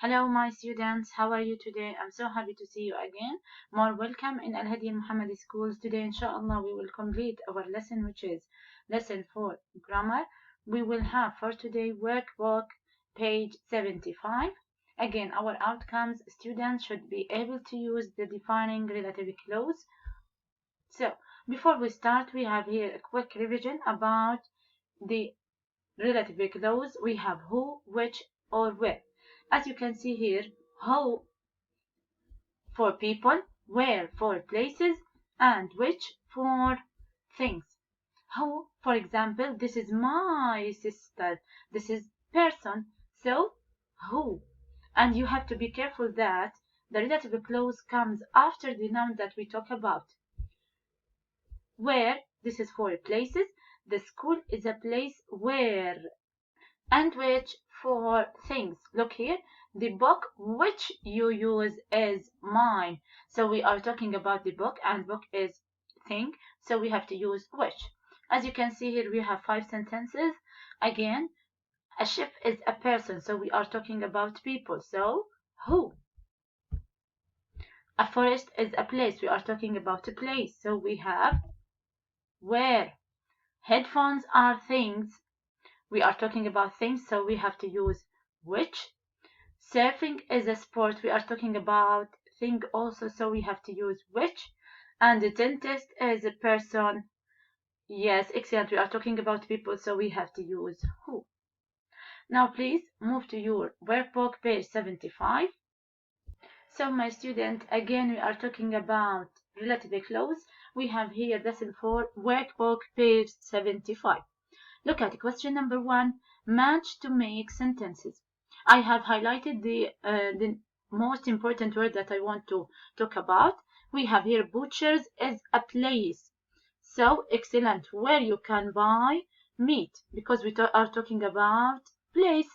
Hello, my students. How are you today? I'm so happy to see you again. More welcome in Al-Hadi Al-Mohammadi schools. Today, inshallah, we will complete our lesson, which is lesson 4, grammar. We will have for today workbook, page 75. Again, our outcomes, students should be able to use the defining relative clause. So, before we start, we have here a quick revision about the relative clause. We have who, which, or where. As you can see here, who for people, where for places, and which for things. Who, for example, this is my sister, this is person, so who. And you have to be careful that the relative clause comes after the noun that we talk about. Where, this is for places, the school is a place where, and which for things. Look here, the book which you use is mine. So we are talking about the book, and book is thing, so we have to use which. As you can see here, we have 5 sentences. Again, a ship is a person, so we are talking about people, so who. A forest is a place, we are talking about a place, so we have where. Headphones are things, we are talking about things, so we have to use which. Surfing is a sport, we are talking about thing also, so we have to use which. And the dentist is a person. Yes, excellent, we are talking about people, so we have to use who. Now please move to your workbook, page 75. So my student, again we are talking about relative clause. We have here lesson 4, workbook, page 75. Look at question number 1, match to make sentences. I have highlighted the most important word that I want to talk about. We have here butchers is a place. So excellent, where you can buy meat, because we are talking about place.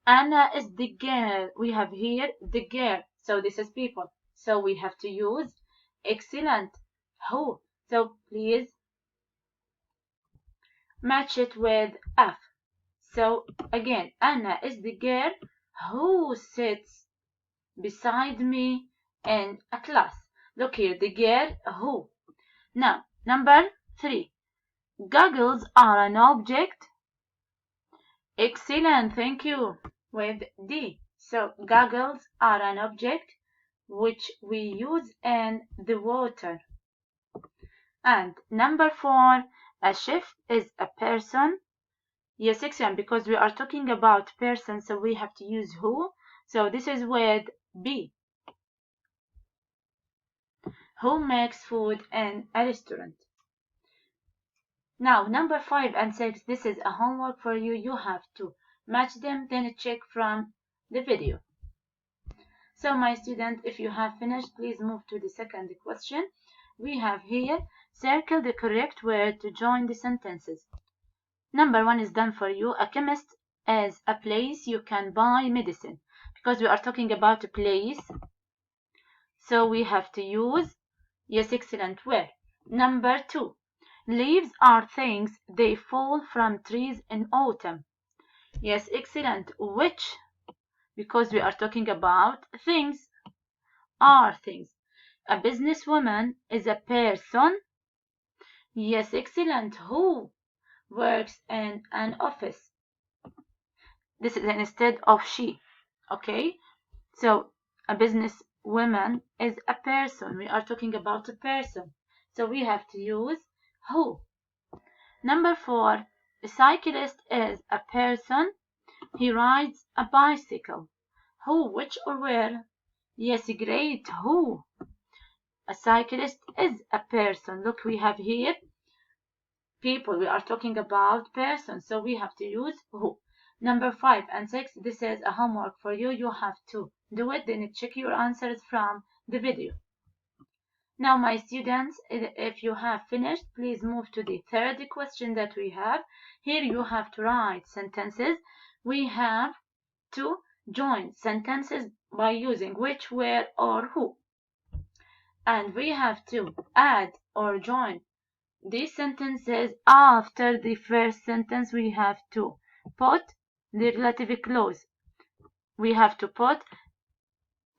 Anna is the girl. We have here the girl. So this is people. So we have to use excellent who. So please match it with F. So again, Anna is the girl who sits beside me in a class. Look here, the girl who. Now, number 3. Goggles are an object. Excellent, thank you. With D. So, goggles are an object which we use in the water. And number 4. A chef is a person. Yes, excellent, because we are talking about person, so we have to use who. So this is with B. Who makes food in a restaurant? Now, number 5 and 6, this is a homework for you. You have to match them, then check from the video. So my student, if you have finished, please move to the second question. We have here, circle the correct word to join the sentences. Number 1 is done for you. A chemist is a place you can buy medicine, because we are talking about a place, so we have to use, yes, excellent, where. Number 2, leaves are things, they fall from trees in autumn. Yes, excellent, which, because we are talking about things, are things. A businesswoman is a person. Yes, excellent, who works in an office. This is instead of she. Okay, so a businesswoman is a person. We are talking about a person, so we have to use who. Number 4, a cyclist is a person. He rides a bicycle. Who, which, or where? Yes, great, who. A cyclist is a person. Look, we have here people. We are talking about persons, so we have to use who. Number 5 and 6, this is a homework for you. You have to do it, then check your answers from the video. Now, my students, if you have finished, please move to the third question that we have. Here you have to write sentences. We have to join sentences by using which, where, or who. And we have to add or join these sentences after the first sentence. We have to put the relative clause. we have to put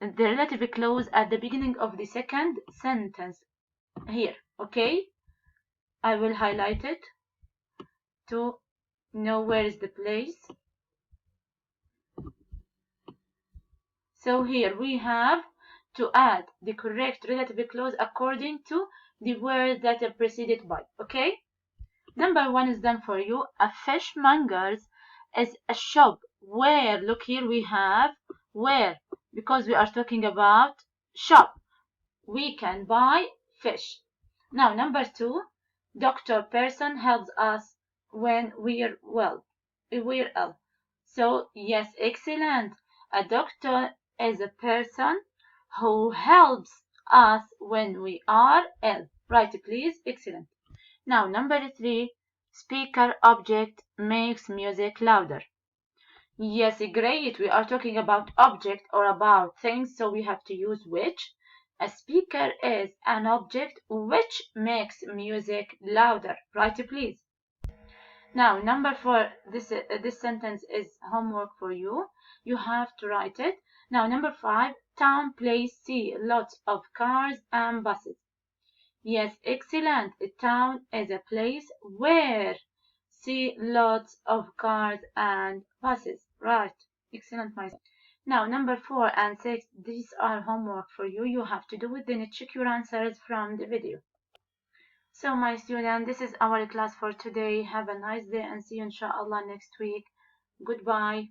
the relative clause at the beginning of the second sentence here. Okay, I will highlight it to know where is the place. So here we have to add the correct relative clause according to the word that are preceded by. Okay, number 1 is done for you. A fishmonger's is a shop where, look here, we have where, because we are talking about shop, we can buy fish. Now number 2, doctor person helps us when we're ill. So yes, excellent. A doctor is a person who helps us when we are ill. Right, please. Excellent. Now number 3, speaker object makes music louder. Yes, great. We are talking about object or about things, so we have to use which. A speaker is an object which makes music louder. Right, please. Now, number 4, this sentence is homework for you. You have to write it. Now, number 5, town place see lots of cars and buses. Yes, excellent. A town is a place where see lots of cars and buses. Right. Excellent, my son. Now, number 4 and 6, these are homework for you. You have to do it, then check your answers from the video. So, my student, this is our class for today. Have a nice day and see you inshallah next week. Goodbye.